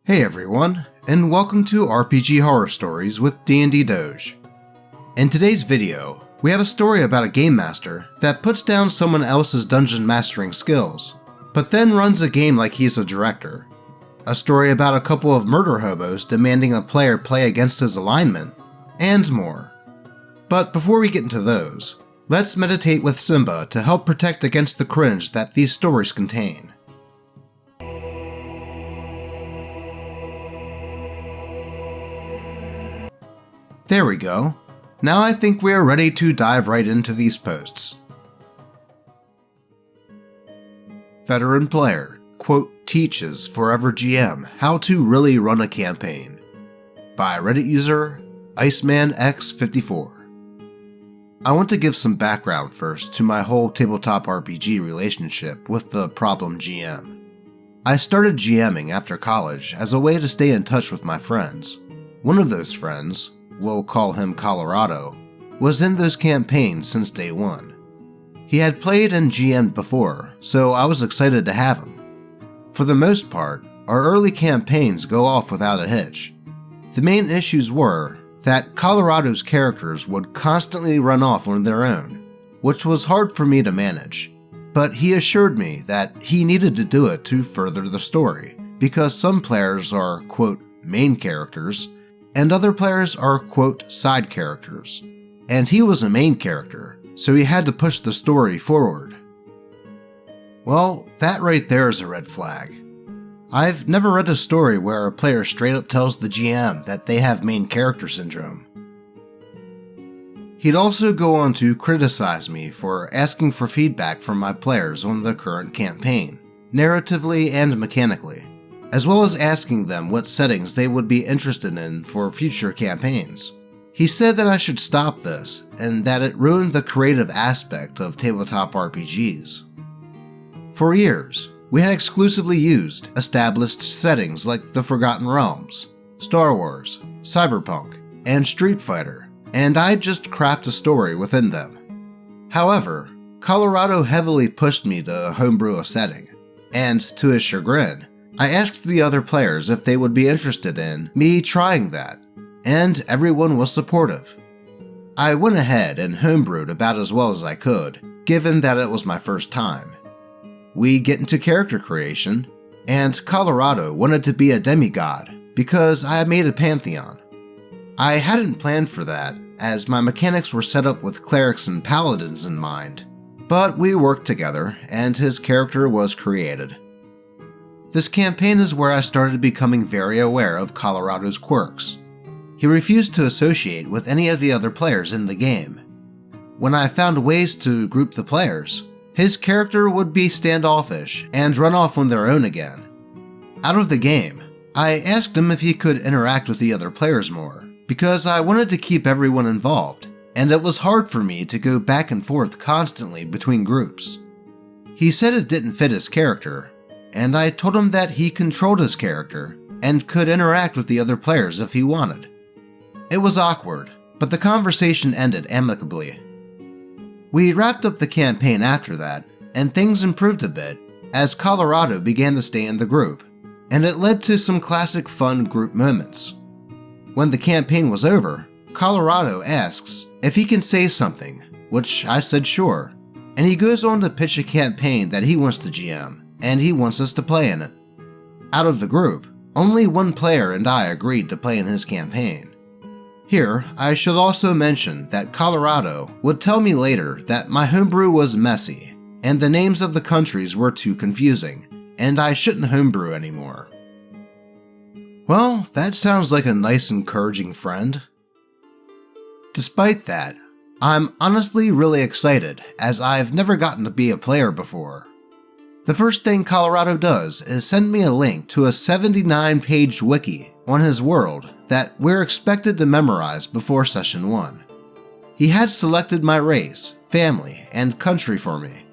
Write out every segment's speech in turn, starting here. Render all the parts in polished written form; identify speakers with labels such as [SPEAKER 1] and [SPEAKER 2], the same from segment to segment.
[SPEAKER 1] Hey everyone, and welcome to RPG Horror Stories with D&D Doge. In today's video, we have a story about a game master that puts down someone else's dungeon mastering skills, but then runs a game like he's a director. A story about a couple of murder hobos demanding a player play against his alignment, and more. But before we get into those, let's meditate with Simba to help protect against the cringe that these stories contain. There we go. Now I think we are ready to dive right into these posts. Veteran player, teaches Forever GM how to really run a campaign. By Reddit user, IcemanX54. I want to give some background first to my whole tabletop RPG relationship with the problem GM. I started GMing after college as a way to stay in touch with my friends. One of those friends, we'll call him Colorado, was in those campaigns since day one. He had played and GM'd before, so I was excited to have him. For the most part, our early campaigns go off without a hitch. The main issues were that Colorado's characters would constantly run off on their own, which was hard for me to manage, but he assured me that he needed to do it to further the story, because some players are, main characters, and other players are, side characters. And he was a main character, so he had to push the story forward. Well, that right there is a red flag. I've never read a story where a player straight up tells the GM that they have main character syndrome. He'd also go on to criticize me for asking for feedback from my players on the current campaign, narratively and mechanically, as well as asking them what settings they would be interested in for future campaigns. He said that I should stop this, and that it ruined the creative aspect of tabletop RPGs. For years, we had exclusively used established settings like the Forgotten Realms, Star Wars, Cyberpunk, and Street Fighter, and I'd just craft a story within them. However, Colorado heavily pushed me to homebrew a setting, and to his chagrin, I asked the other players if they would be interested in me trying that, and everyone was supportive. I went ahead and homebrewed about as well as I could, given that it was my first time. We get into character creation, and Colorado wanted to be a demigod because I made a pantheon. I hadn't planned for that, as my mechanics were set up with clerics and paladins in mind, but we worked together and his character was created. This campaign is where I started becoming very aware of Colorado's quirks. He refused to associate with any of the other players in the game. When I found ways to group the players, his character would be standoffish and run off on their own again. Out of the game, I asked him if he could interact with the other players more, because I wanted to keep everyone involved, and it was hard for me to go back and forth constantly between groups. He said it didn't fit his character, and I told him that he controlled his character and could interact with the other players if he wanted. It was awkward, but the conversation ended amicably. We wrapped up the campaign after that, and things improved a bit as Colorado began to stay in the group, and it led to some classic fun group moments. When the campaign was over, Colorado asks if he can say something, which I said sure, and he goes on to pitch a campaign that he wants to GM, and he wants us to play in it. Out of the group, only one player and I agreed to play in his campaign. Here, I should also mention that Colorado would tell me later that my homebrew was messy, and the names of the countries were too confusing, and I shouldn't homebrew anymore. Well, that sounds like a nice encouraging friend. Despite that, I'm honestly really excited, as I've never gotten to be a player before. The first thing Colorado does is send me a link to a 79-page wiki on his world that we're expected to memorize before session 1. He had selected my race, family, and country for me.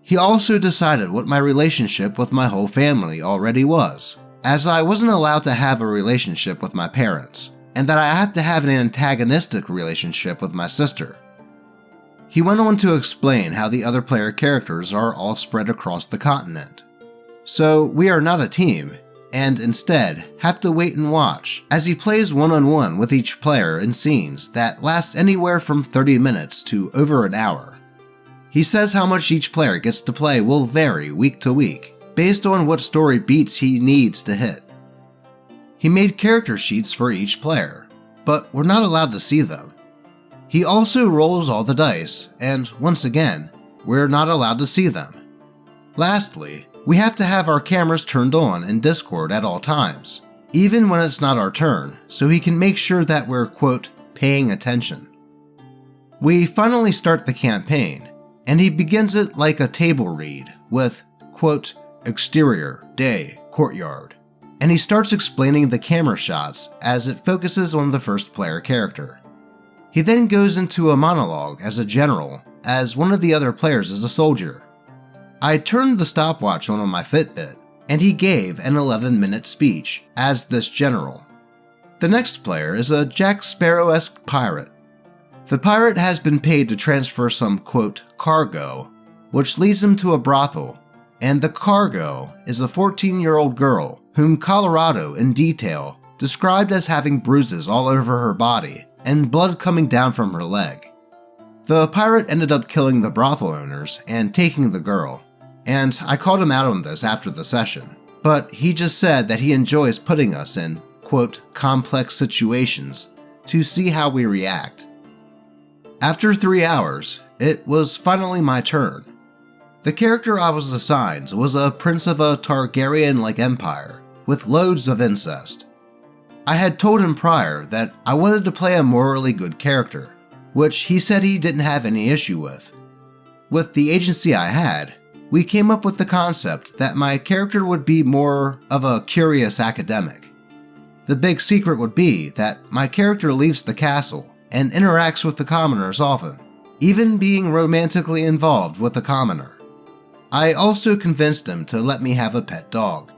[SPEAKER 1] He also decided what my relationship with my whole family already was, as I wasn't allowed to have a relationship with my parents, and that I had to have an antagonistic relationship with my sister. He went on to explain how the other player characters are all spread across the continent. So we are not a team, and instead have to wait and watch as he plays one-on-one with each player in scenes that last anywhere from 30 minutes to over an hour. He says how much each player gets to play will vary week to week, based on what story beats he needs to hit. He made character sheets for each player, but we're not allowed to see them. He also rolls all the dice, and once again, we're not allowed to see them. Lastly, we have to have our cameras turned on in Discord at all times, even when it's not our turn, so he can make sure that we're, quote, paying attention. We finally start the campaign, and he begins it like a table read with, quote, exterior, day, courtyard, and he starts explaining the camera shots as it focuses on the first player character. He then goes into a monologue as a general, as one of the other players is a soldier. I turned the stopwatch on my Fitbit, and he gave an 11-minute speech as this general. The next player is a Jack Sparrow-esque pirate. The pirate has been paid to transfer some, quote, cargo, which leads him to a brothel, and the cargo is a 14-year-old girl whom Colorado, in detail, described as having bruises all over her body and blood coming down from her leg. The pirate ended up killing the brothel owners and taking the girl, and I called him out on this after the session, but he just said that he enjoys putting us in, quote, complex situations to see how we react. After 3 hours, it was finally my turn. The character I was assigned was a prince of a Targaryen-like empire with loads of incest. I had told him prior that I wanted to play a morally good character, which he said he didn't have any issue with. With the agency I had, we came up with the concept that my character would be more of a curious academic. The big secret would be that my character leaves the castle and interacts with the commoners often, even being romantically involved with the commoner. I also convinced him to let me have a pet dog.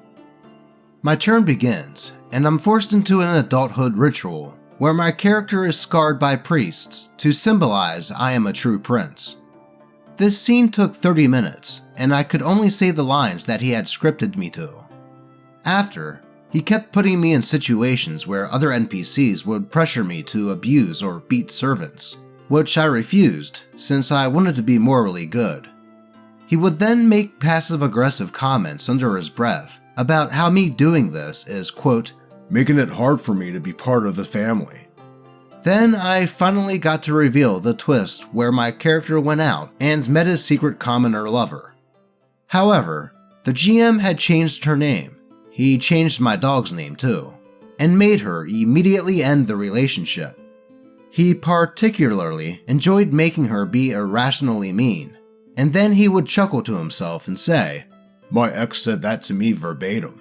[SPEAKER 1] My turn begins, and I'm forced into an adulthood ritual where my character is scarred by priests to symbolize I am a true prince. This scene took 30 minutes, and I could only say the lines that he had scripted me to. After, he kept putting me in situations where other NPCs would pressure me to abuse or beat servants, which I refused since I wanted to be morally good. He would then make passive-aggressive comments under his breath about how me doing this is, quote, making it hard for me to be part of the family. Then I finally got to reveal the twist where my character went out and met his secret commoner lover. However, the GM had changed her name. He changed my dog's name too, and made her immediately end the relationship. He particularly enjoyed making her be irrationally mean, and then he would chuckle to himself and say, "My ex said that to me verbatim."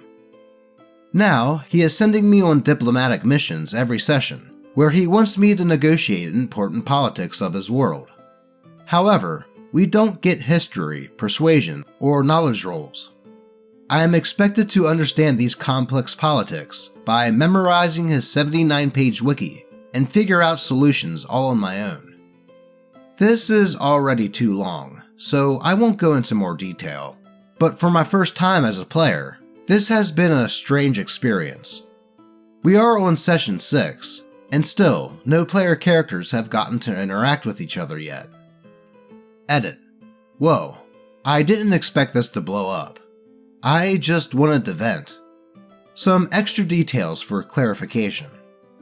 [SPEAKER 1] Now, he is sending me on diplomatic missions every session, where he wants me to negotiate important politics of his world. However, we don't get history, persuasion, or knowledge rolls. I am expected to understand these complex politics by memorizing his 79-page wiki and figure out solutions all on my own. This is already too long, so I won't go into more detail, but for my first time as a player, this has been a strange experience. We are on session 6, and still, no player characters have gotten to interact with each other yet. Edit. Whoa, I didn't expect this to blow up. I just wanted to vent. Some extra details for clarification.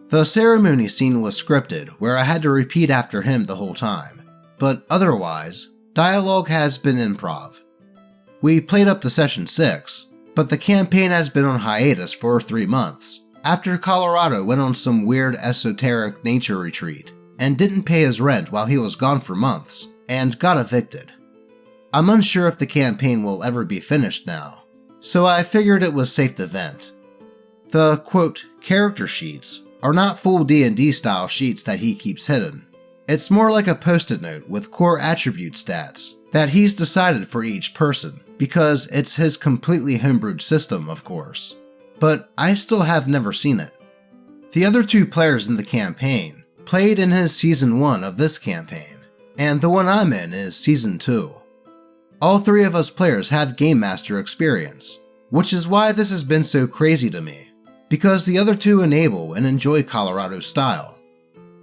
[SPEAKER 1] The ceremony scene was scripted where I had to repeat after him the whole time, but otherwise, dialogue has been improv. We played up to session 6, but the campaign has been on hiatus for 3 months, after Colorado went on some weird esoteric nature retreat and didn't pay his rent while he was gone for months, and got evicted. I'm unsure if the campaign will ever be finished now, so I figured it was safe to vent. The, quote, character sheets are not full D&D style sheets that he keeps hidden. It's more like a post-it note with core attribute stats that he's decided for each person, because it's his completely homebrewed system, of course. But I still have never seen it. The other 2 players in the campaign played in his Season 1 of this campaign, and the one I'm in is Season 2. All 3 of us players have Game Master experience, which is why this has been so crazy to me, because the other two enable and enjoy Colorado's style.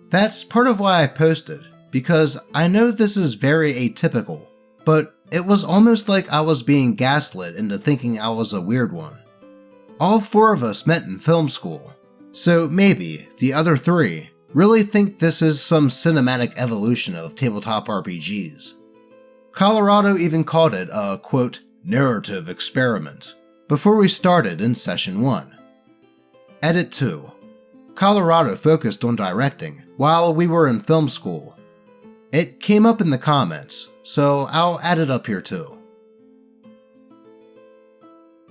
[SPEAKER 1] That's part of why I posted, because I know this is very atypical, but it was almost like I was being gaslit into thinking I was a weird one. All four of us met in film school, so maybe the other three really think this is some cinematic evolution of tabletop RPGs. Colorado even called it a, quote, narrative experiment before we started in session 1. Edit 2. Colorado focused on directing while we were in film school. It came up in the comments, so I'll add it up here too.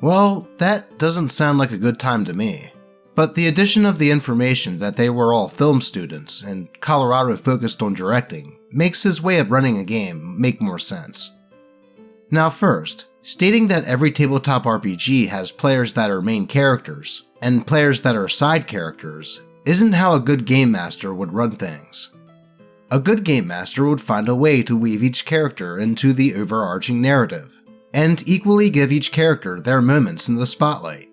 [SPEAKER 1] Well, that doesn't sound like a good time to me. But the addition of the information that they were all film students and Colorado focused on directing makes his way of running a game make more sense. Now first, stating that every tabletop RPG has players that are main characters and players that are side characters isn't how a good game master would run things. A good game master would find a way to weave each character into the overarching narrative, and equally give each character their moments in the spotlight.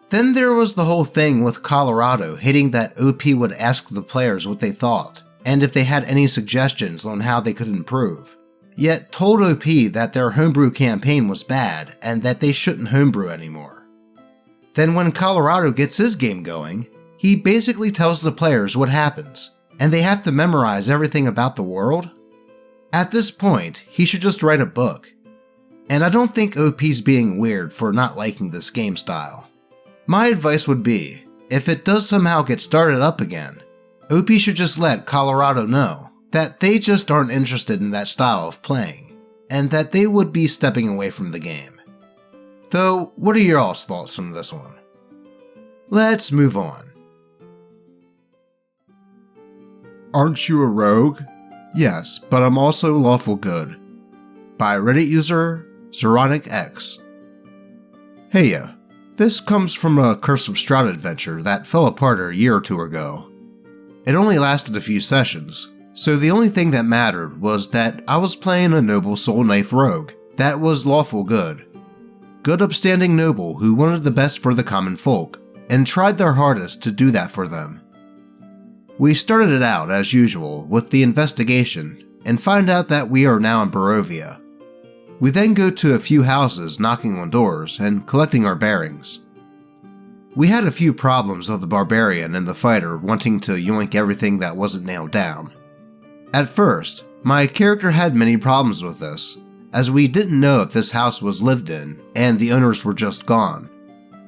[SPEAKER 1] Then there was the whole thing with Colorado hating that OP would ask the players what they thought, and if they had any suggestions on how they could improve, yet told OP that their homebrew campaign was bad and that they shouldn't homebrew anymore. Then when Colorado gets his game going, he basically tells the players what happens, and they have to memorize everything about the world? At this point, he should just write a book. And I don't think OP's being weird for not liking this game style. My advice would be, if it does somehow get started up again, OP should just let Colorado know that they just aren't interested in that style of playing, and that they would be stepping away from the game. Though, what are your all's thoughts on this one? Let's move on. Aren't you a rogue? Yes, but I'm also lawful good. By Reddit user ZeronicX. Heya. This comes from a Curse of Strahd adventure that fell apart a year or two ago. It only lasted a few sessions, so the only thing that mattered was that I was playing a noble soul knife rogue that was lawful good. Good upstanding noble who wanted the best for the common folk, and tried their hardest to do that for them. We started it out, as usual, with the investigation, and find out that we are now in Barovia. We then go to a few houses knocking on doors and collecting our bearings. We had a few problems of the barbarian and the fighter wanting to yoink everything that wasn't nailed down. At first, my character had many problems with this, as we didn't know if this house was lived in and the owners were just gone.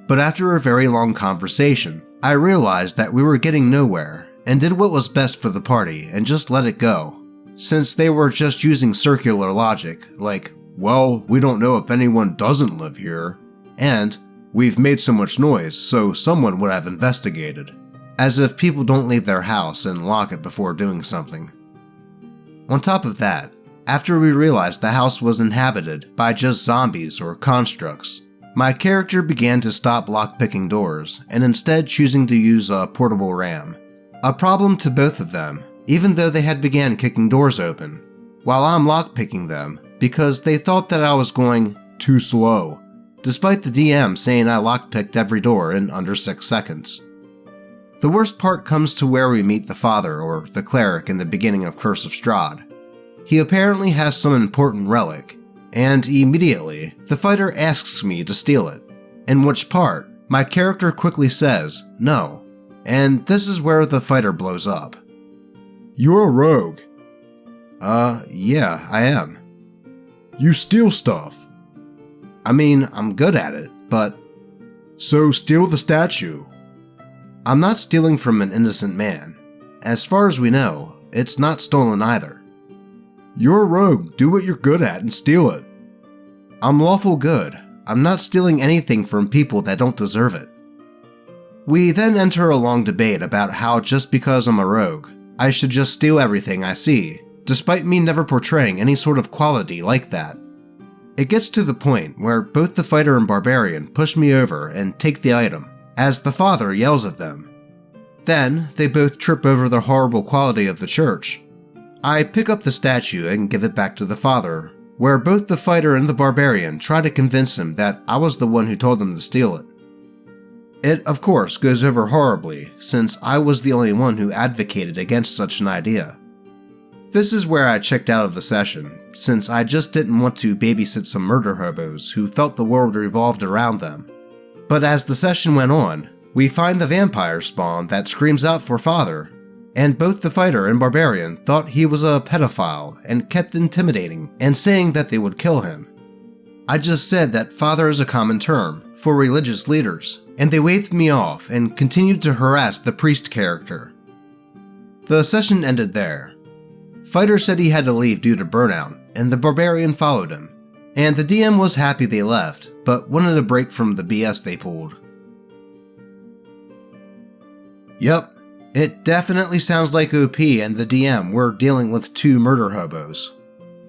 [SPEAKER 1] But after a very long conversation, I realized that we were getting nowhere and did what was best for the party and just let it go, since they were just using circular logic like, well, we don't know if anyone doesn't live here, and we've made so much noise, so someone would have investigated, as if people don't leave their house and lock it before doing something. On top of that, after we realized the house was inhabited by just zombies or constructs, my character began to stop lockpicking doors and instead choosing to use a portable ram. A problem to both of them, even though they had began kicking doors open, while I'm lockpicking them because they thought that I was going too slow, despite the DM saying I lockpicked every door in under 6 seconds. The worst part comes to where we meet the father, or the cleric, in the beginning of Curse of Strahd. He apparently has some important relic, and immediately, the fighter asks me to steal it, in which part, my character quickly says, no, and this is where the fighter blows up. You're a rogue. Yeah, I am. You steal stuff. I mean, I'm good at it, but... So steal the statue. I'm not stealing from an innocent man. As far as we know, it's not stolen either. You're a rogue, do what you're good at and steal it. I'm lawful good. I'm not stealing anything from people that don't deserve it. We then enter a long debate about how just because I'm a rogue, I should just steal everything I see, despite me never portraying any sort of quality like that. It gets to the point where both the fighter and barbarian push me over and take the item, as the father yells at them. Then, they both trip over the horrible quality of the church. I pick up the statue and give it back to the father, where both the fighter and the barbarian try to convince him that I was the one who told them to steal it. It, of course, goes over horribly, since I was the only one who advocated against such an idea. This is where I checked out of the session, since I just didn't want to babysit some murder hobos who felt the world revolved around them. But as the session went on, we find the vampire spawn that screams out for father, and both the fighter and barbarian thought he was a pedophile and kept intimidating and saying that they would kill him. I just said that father is a common term for religious leaders, and they waved me off and continued to harass the priest character. The session ended there. Fighter said he had to leave due to burnout, and the barbarian followed him, and the DM was happy they left, but wanted a break from the BS they pulled. Yup, it definitely sounds like OP and the DM were dealing with two murder hobos.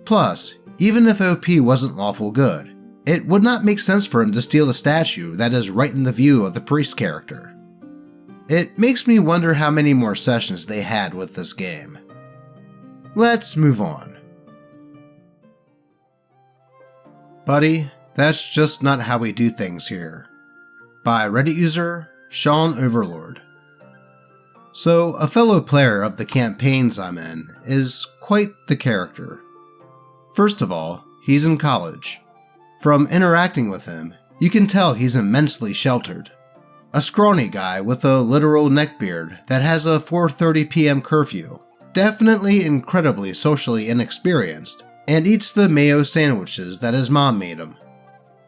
[SPEAKER 1] Plus, even if OP wasn't lawful good, it would not make sense for him to steal the statue that is right in the view of the priest character. It makes me wonder how many more sessions they had with this game. Let's move on. Buddy, that's just not how we do things here. By Reddit user, Sean Overlord. So, a fellow player of the campaigns I'm in is quite the character. First of all, he's in college. From interacting with him, you can tell he's immensely sheltered. A scrawny guy with a literal neckbeard that has a 4:30 p.m. curfew, definitely incredibly socially inexperienced, and eats the mayo sandwiches that his mom made him.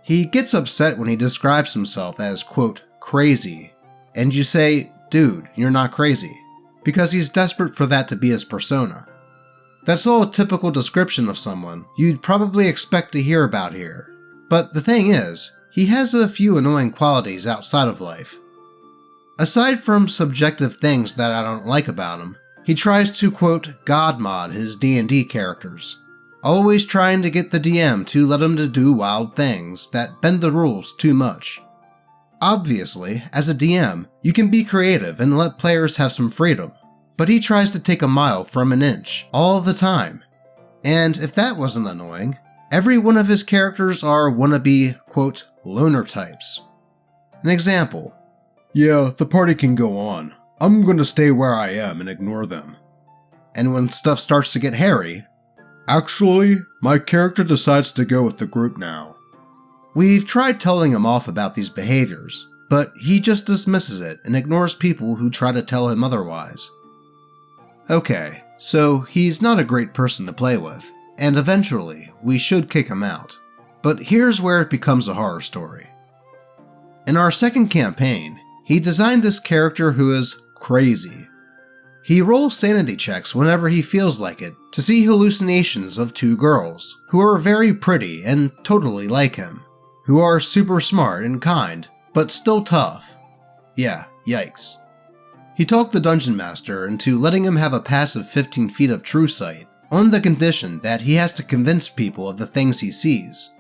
[SPEAKER 1] He gets upset when he describes himself as, quote, crazy, and you say, dude, you're not crazy, because he's desperate for that to be his persona. That's all a typical description of someone you'd probably expect to hear about here. But the thing is, he has a few annoying qualities outside of life. Aside from subjective things that I don't like about him, he tries to, quote, god mod his D&D characters, always trying to get the DM to let him to do wild things that bend the rules too much. Obviously, as a DM, you can be creative and let players have some freedom, but he tries to take a mile from an inch all the time. And if that wasn't annoying, every one of his characters are wannabe, quote, loner types. An example. Yeah, the party can go on. I'm going to stay where I am and ignore them. And when stuff starts to get hairy, actually, my character decides to go with the group now. We've tried telling him off about these behaviors, but he just dismisses it and ignores people who try to tell him otherwise. Okay, so he's not a great person to play with, and eventually we should kick him out. But here's where it becomes a horror story. In our second campaign, he designed this character who is crazy. He rolls sanity checks whenever he feels like it to see hallucinations of two girls who are very pretty and totally like him, who are super smart and kind, but still tough. Yeah, yikes. He talked the dungeon master into letting him have a pass of 15 feet of true sight, on the condition that he has to convince people of the things he sees.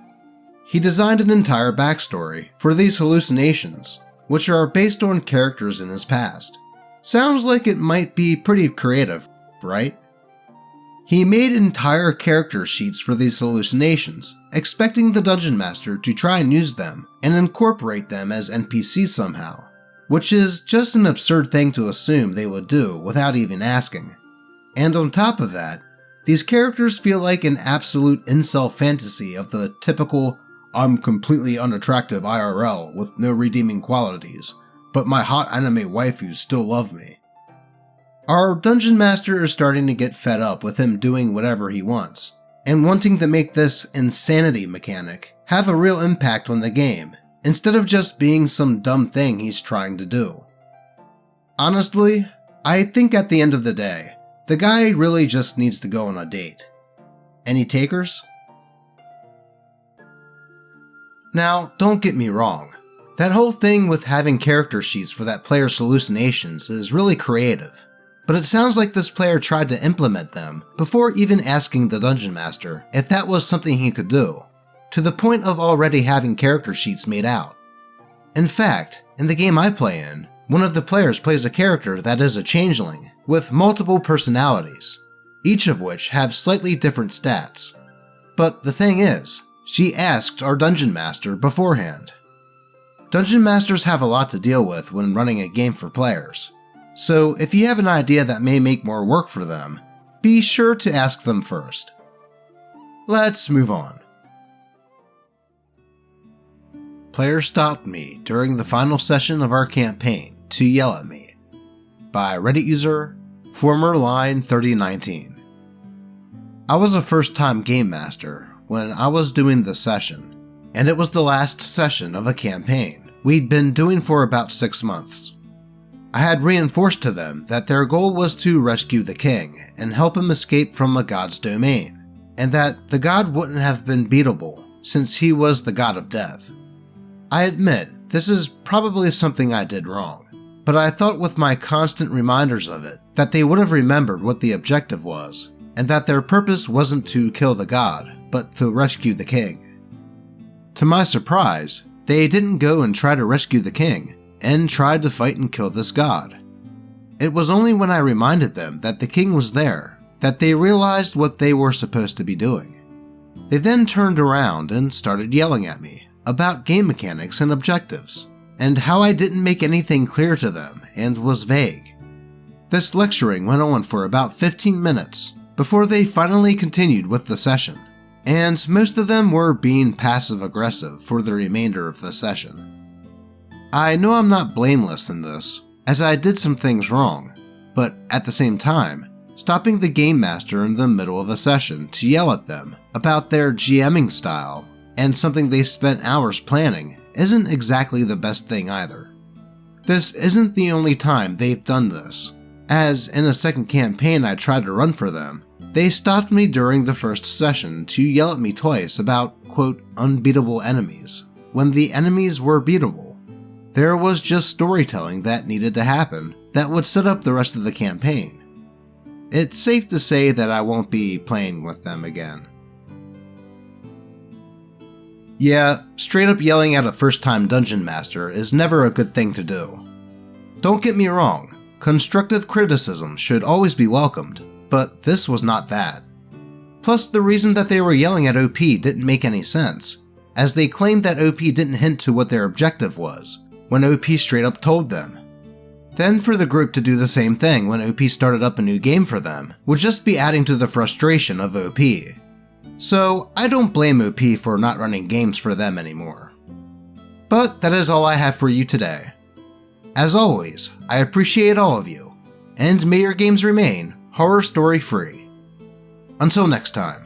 [SPEAKER 1] He designed an entire backstory for these hallucinations, which are based on characters in his past. Sounds like it might be pretty creative, right? He made entire character sheets for these hallucinations, expecting the dungeon master to try and use them and incorporate them as NPCs somehow, which is just an absurd thing to assume they would do without even asking. And on top of that, these characters feel like an absolute incel fantasy of the typical I'm completely unattractive IRL with no redeeming qualities, but my hot anime waifus still love me. Our dungeon master is starting to get fed up with him doing whatever he wants, and wanting to make this insanity mechanic have a real impact on the game, instead of just being some dumb thing he's trying to do. Honestly, I think at the end of the day, the guy really just needs to go on a date. Any takers? Now, don't get me wrong. That whole thing with having character sheets for that player's hallucinations is really creative, but it sounds like this player tried to implement them before even asking the dungeon master if that was something he could do, to the point of already having character sheets made out. In fact, in the game I play in, one of the players plays a character that is a changeling with multiple personalities, each of which have slightly different stats. But the thing is, she asked our dungeon master beforehand. Dungeon masters have a lot to deal with when running a game for players, so if you have an idea that may make more work for them, be sure to ask them first. Let's move on. Players stopped me during the final session of our campaign to yell at me. By Reddit user, formerline3019. I was a first-time game master when I was doing the session, and it was the last session of a campaign we'd been doing for about 6 months. I had reinforced to them that their goal was to rescue the king and help him escape from a god's domain, and that the god wouldn't have been beatable since he was the god of death. I admit, this is probably something I did wrong, but I thought with my constant reminders of it that they would have remembered what the objective was, and that their purpose wasn't to kill the god, but to rescue the king. To my surprise, they didn't go and try to rescue the king, and tried to fight and kill this god. It was only when I reminded them that the king was there that they realized what they were supposed to be doing. They then turned around and started yelling at me about game mechanics and objectives, and how I didn't make anything clear to them and was vague. This lecturing went on for about 15 minutes before they finally continued with the session, and most of them were being passive-aggressive for the remainder of the session. I know I'm not blameless in this, as I did some things wrong, but at the same time, stopping the game master in the middle of a session to yell at them about their GMing style and something they spent hours planning isn't exactly the best thing either. This isn't the only time they've done this, as in a second campaign I tried to run for them, they stopped me during the first session to yell at me twice about, quote, unbeatable enemies, when the enemies were beatable. There was just storytelling that needed to happen that would set up the rest of the campaign. It's safe to say that I won't be playing with them again. Yeah, straight up yelling at a first-time dungeon master is never a good thing to do. Don't get me wrong, constructive criticism should always be welcomed, but this was not that. Plus, the reason that they were yelling at OP didn't make any sense, as they claimed that OP didn't hint to what their objective was, when OP straight up told them. Then for the group to do the same thing when OP started up a new game for them would just be adding to the frustration of OP. So I don't blame OP for not running games for them anymore. But that is all I have for you today. As always, I appreciate all of you, and may your games remain horror story free. Until next time.